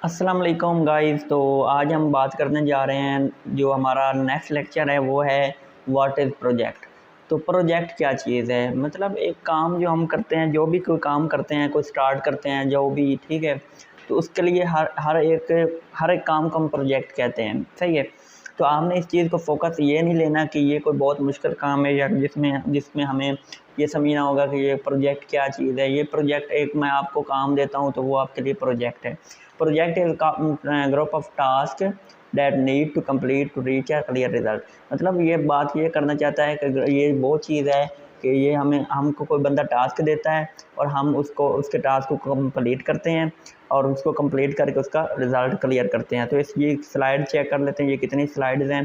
अस्सलाम वालेकुम गाइस। तो आज हम बात करने जा रहे हैं, जो हमारा नेक्स्ट लेक्चर है वो है व्हाट इज़ प्रोजेक्ट। तो प्रोजेक्ट क्या चीज़ है, मतलब एक काम जो हम करते हैं, जो भी कोई काम करते हैं, कोई स्टार्ट करते हैं जो भी, ठीक है। तो उसके लिए हर एक काम को हम प्रोजेक्ट कहते हैं, सही है। तो आपने इस चीज़ को फोकस ये नहीं लेना कि ये कोई बहुत मुश्किल काम है या जिसमें हमें ये समझना होगा कि ये प्रोजेक्ट क्या चीज़ है। ये प्रोजेक्ट एक मैं आपको काम देता हूँ तो वो आपके लिए प्रोजेक्ट है। Project is group of task that need to complete to reach a clear result. मतलब ये बात ये करना चाहता है कि ये वो चीज़ है कि ये हमको कोई बंदा टास्क देता है और हम उसके टास्क को कंप्लीट करते हैं और उसको कंप्लीट करके उसका रिज़ल्ट क्लियर करते हैं। तो ये स्लाइड चेक कर लेते हैं, ये कितनी स्लाइड्स हैं।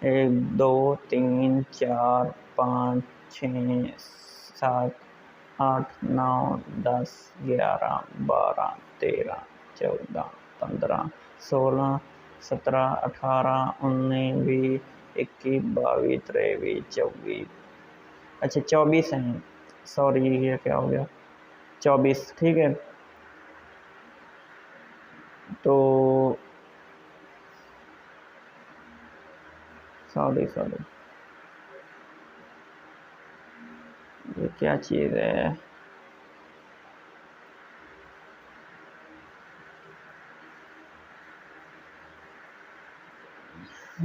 1 2 3 4 5 6 7 8 9 10 11 12 13 14 15 16 17 18 19 20 21 22 23 24, अच्छा 24 हैं। सॉरी, ये क्या हो गया, 24, ठीक है। तो सॉरी सॉरी, ये क्या चीज़ है।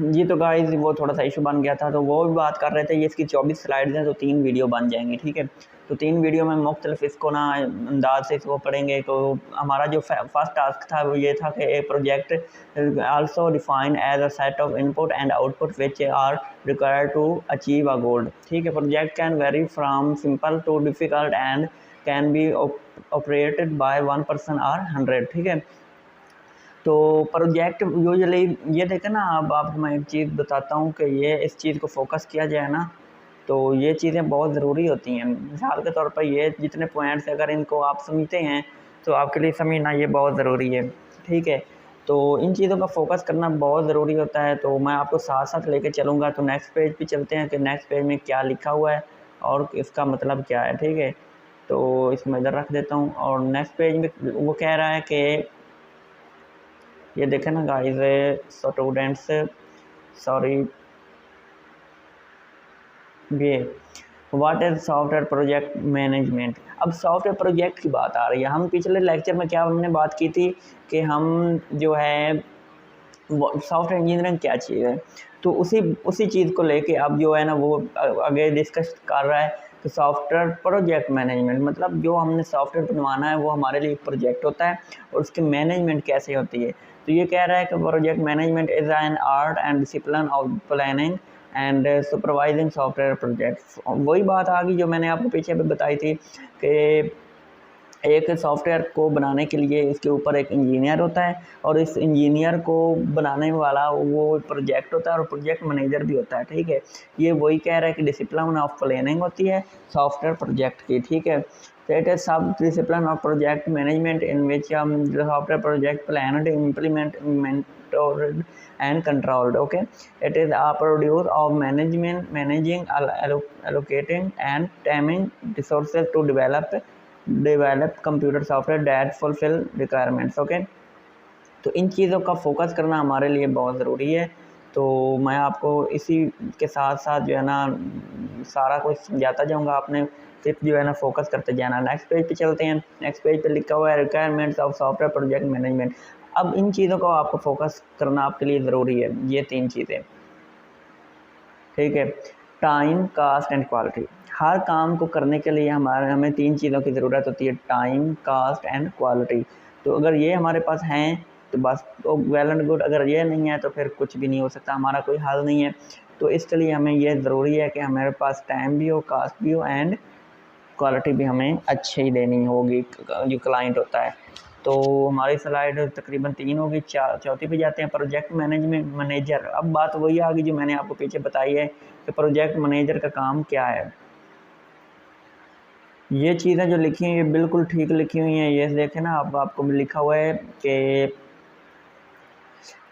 जी तो गाइस वो थोड़ा सा इशू बन गया था, तो वो भी बात कर रहे थे। ये इसकी 24 स्लाइड्स हैं तो 3 वीडियो बन जाएंगी, ठीक है। तो 3 वीडियो में मुख्तलिफ इसको ना अंदाज से इसको पढ़ेंगे। तो हमारा जो फर्स्ट टास्क था वो ये था कि a project also define as a set of input and output which are required to achieve a goal, ठीक है। Project can vary from simple to difficult and can be operated by 1 person और 100, ठीक है। तो project usually ये देखें ना, अब आपको मैं एक चीज़ बताता हूँ कि ये इस चीज़ को फोकस किया जाए ना तो ये चीज़ें बहुत ज़रूरी होती हैं। मिसाल के तौर पर ये जितने पॉइंट्स अगर इनको आप समझते हैं तो आपके लिए समझना ये बहुत ज़रूरी है, ठीक है। तो इन चीज़ों का फोकस करना बहुत ज़रूरी होता है। तो मैं आपको साथ साथ लेके चलूँगा। तो नेक्स्ट पेज पे चलते हैं कि नेक्स्ट पेज में क्या लिखा हुआ है और इसका मतलब क्या है, ठीक है। तो इसको मैं इधर रख देता हूँ और नेक्स्ट पेज में वो कह रहा है कि ये देखें ना गाइस, स्टूडेंट्स, सॉरी, ये what is software project management. अब सॉफ्टवेयर प्रोजेक्ट की बात आ रही है। हम पिछले लेक्चर में क्या हमने बात की थी कि हम जो है सॉफ्टवेयर इंजीनियरिंग क्या चीज़ है। तो उसी चीज़ को लेके अब जो है ना वो आगे डिस्कस कर रहा है कि सॉफ्टवेयर प्रोजेक्ट मैनेजमेंट, मतलब जो हमने सॉफ्टवेयर बनवाना है वो हमारे लिए एक प्रोजेक्ट होता है और उसकी मैनेजमेंट कैसे होती है। तो ये कह रहा है कि project management is an art and discipline of planning and supervising software projects. वही बात आ गई जो मैंने आपको पीछे भी बताई थी कि एक सॉफ्टवेयर को बनाने के लिए इसके ऊपर एक इंजीनियर होता है और इस इंजीनियर को बनाने वाला वो प्रोजेक्ट होता है और प्रोजेक्ट मैनेजर भी होता है, ठीक है। ये वही कह रहा है कि डिसिप्लिन ऑफ प्लानिंग होती है सॉफ्टवेयर प्रोजेक्ट की, ठीक है। तो इट इज सब discipline of project management in which software project plan implemented and controlled, okay. It is a produce of managing allocating and timing resources to develop computer software that fulfil requirements, okay. तो इन चीज़ों का focus करना हमारे लिए बहुत ज़रूरी है। तो मैं आपको इसी के साथ साथ जो है ना सारा कुछ समझाता जाऊंगा, आपने सिर्फ जो है ना फोकस करते जाना। नेक्स्ट पेज पे चलते हैं। नेक्स्ट पेज पे लिखा हुआ है requirements of software project management. अब इन चीज़ों को आपको फोकस करना आपके लिए ज़रूरी है, ये 3 चीज़ें, ठीक है। Time, cost and quality. हर काम को करने के लिए हमें 3 चीज़ों की ज़रूरत होती है, टाइम, कास्ट एंड क्वालिटी। तो अगर ये हमारे पास हैं तो बस तो वेल एंड गुड, अगर ये नहीं है तो फिर कुछ भी नहीं हो सकता, हमारा कोई हल नहीं है। तो इसके लिए हमें ये ज़रूरी है कि हमारे पास टाइम भी हो, कास्ट भी हो एंड क्वालिटी भी हमें अच्छी ही देनी होगी जो क्लाइंट होता है। तो हमारी स्लाइड तकरीबन 3 होगी, चौथी पे जाते हैं, प्रोजेक्ट मैनेजमेंट मैनेजर। अब बात वही आ गई जो मैंने आपको पीछे बताई है कि प्रोजेक्ट मैनेजर का काम क्या है। ये चीज़ें जो लिखी हैं ये बिल्कुल ठीक लिखी हुई हैं। ये देखें ना, अब आपको भी लिखा हुआ है कि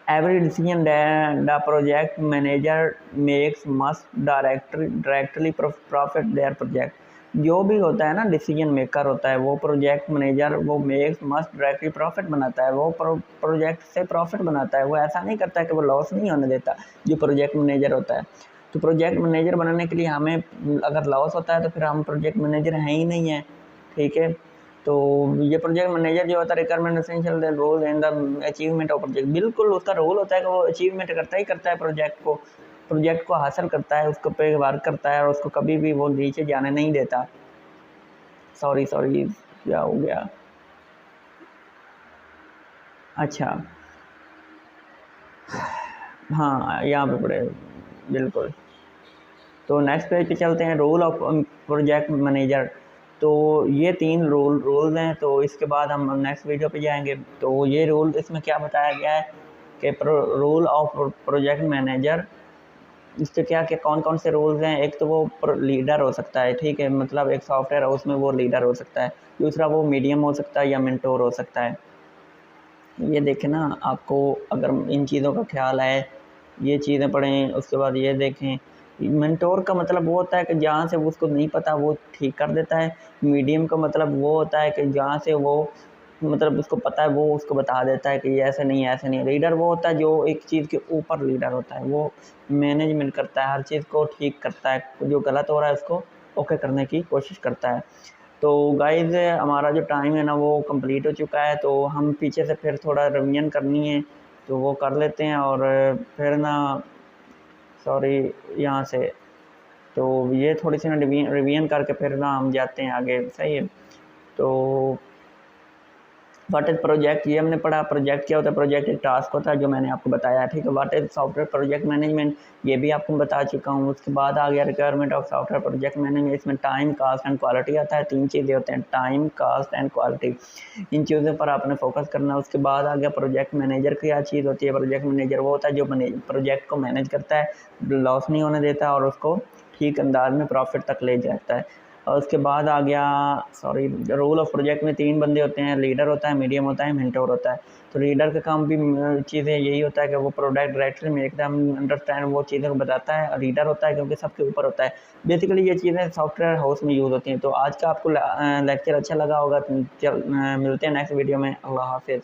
every decision the project manager makes must directly profit there project. जो भी होता है ना डिसीजन मेकर होता है, वो प्रोजेक्ट मैनेजर वो मेक्स मस्ट डायरेक्टली प्रॉफिट बनाता है, वो प्रोजेक्ट से प्रॉफिट बनाता है, वो ऐसा नहीं करता है कि वो लॉस नहीं होने देता जो प्रोजेक्ट मैनेजर होता है। तो प्रोजेक्ट मैनेजर बनाने के लिए हमें अगर लॉस होता है तो फिर हम प्रोजेक्ट मैनेजर हैं ही नहीं है, ठीक है। तो ये प्रोजेक्ट मैनेजर जो होता है requirement essential role and the achievement of project, बिल्कुल उसका रोल होता है कि वो अचीवमेंट करता ही करता है, प्रोजेक्ट को हासिल करता है, उसको पे वर्क करता है और उसको कभी भी वो नीचे जाने नहीं देता। सॉरी क्या हो गया? अच्छा, हाँ यहाँ पे पड़े, बिल्कुल। तो नेक्स्ट पेज पे चलते हैं, रोल ऑफ प्रोजेक्ट मैनेजर। तो ये 3 रोल्स हैं, तो इसके बाद हम नेक्स्ट वीडियो पे जाएंगे। तो ये रोल इसमें क्या बताया गया है कि रोल ऑफ प्रोजेक्ट मैनेजर, इससे क्या क्या कौन कौन से रोल्स हैं। एक तो वो लीडर हो सकता है, ठीक है, मतलब एक सॉफ्टवेयर हाउस में वो लीडर हो सकता है। दूसरा वो मीडियम हो सकता है या मेंटोर हो सकता है। ये देखें ना, आपको अगर इन चीज़ों का ख्याल है, ये चीज़ें पढ़ें, उसके बाद ये देखें। मेंटोर का मतलब वो होता है कि जहाँ से वो उसको नहीं पता वो ठीक कर देता है। मीडियम का मतलब वो होता है कि जहाँ से वो मतलब उसको पता है वो उसको बता देता है कि ये ऐसे नहीं है, ऐसे नहीं है। लीडर वो होता है जो एक चीज़ के ऊपर लीडर होता है, वो मैनेजमेंट करता है, हर चीज़ को ठीक करता है, जो गलत हो रहा है उसको ओके करने की कोशिश करता है। तो गाइज़ हमारा जो टाइम है ना वो कंप्लीट हो चुका है, तो हम पीछे से फिर थोड़ा रिवीजन करनी है तो वो कर लेते हैं। और फिर ना सॉरी यहाँ से, तो ये थोड़ी सी ना रिवीजन करके फिर ना हम जाते हैं आगे, सही है। तो व्हाट इज़ प्रोजेक्ट, ये हमने पढ़ा। प्रोजेक्ट क्या होता है? प्रोजेक्ट एक टास्क होता है जो मैंने आपको बताया, ठीक है। What is software project management, ये भी आपको बता चुका हूँ। उसके बाद आ गया requirement of software project management. इसमें टाइम, कास्ट एंड क्वालिटी आता है। 3 चीज़ें होते हैं, टाइम, कास्ट एंड क्वालिटी, इन चीज़ों पर आपने फोकस करना है। उसके बाद आ गया प्रोजेक्ट मैनेजर, क्या चीज़ होती है? प्रोजेक्ट मैनेजर वो होता है जो प्रोजेक्ट को मैनेज करता है, लॉस नहीं होने देता और उसको ठीक अंदाज में प्रॉफिट तक ले जाता है। और उसके बाद आ गया रोल ऑफ प्रोजेक्ट में 3 बंदे होते हैं, लीडर होता है, मीडियम होता है, मेंटोर होता है। तो लीडर का काम भी चीज़ें यही होता है कि वो प्रोडक्ट डायरेक्टली में एकदम अंडरस्टैंड वो चीज़ों को बताता है। और लीडर होता है क्योंकि सबके ऊपर होता है। बेसिकली ये चीज़ें सॉफ्टवेयर हाउस में यूज़ होती हैं। तो आज का आपको लेक्चर अच्छा लगा होगा, मिलते हैं नेक्स्ट वीडियो में। अल्लाह हाफिज़।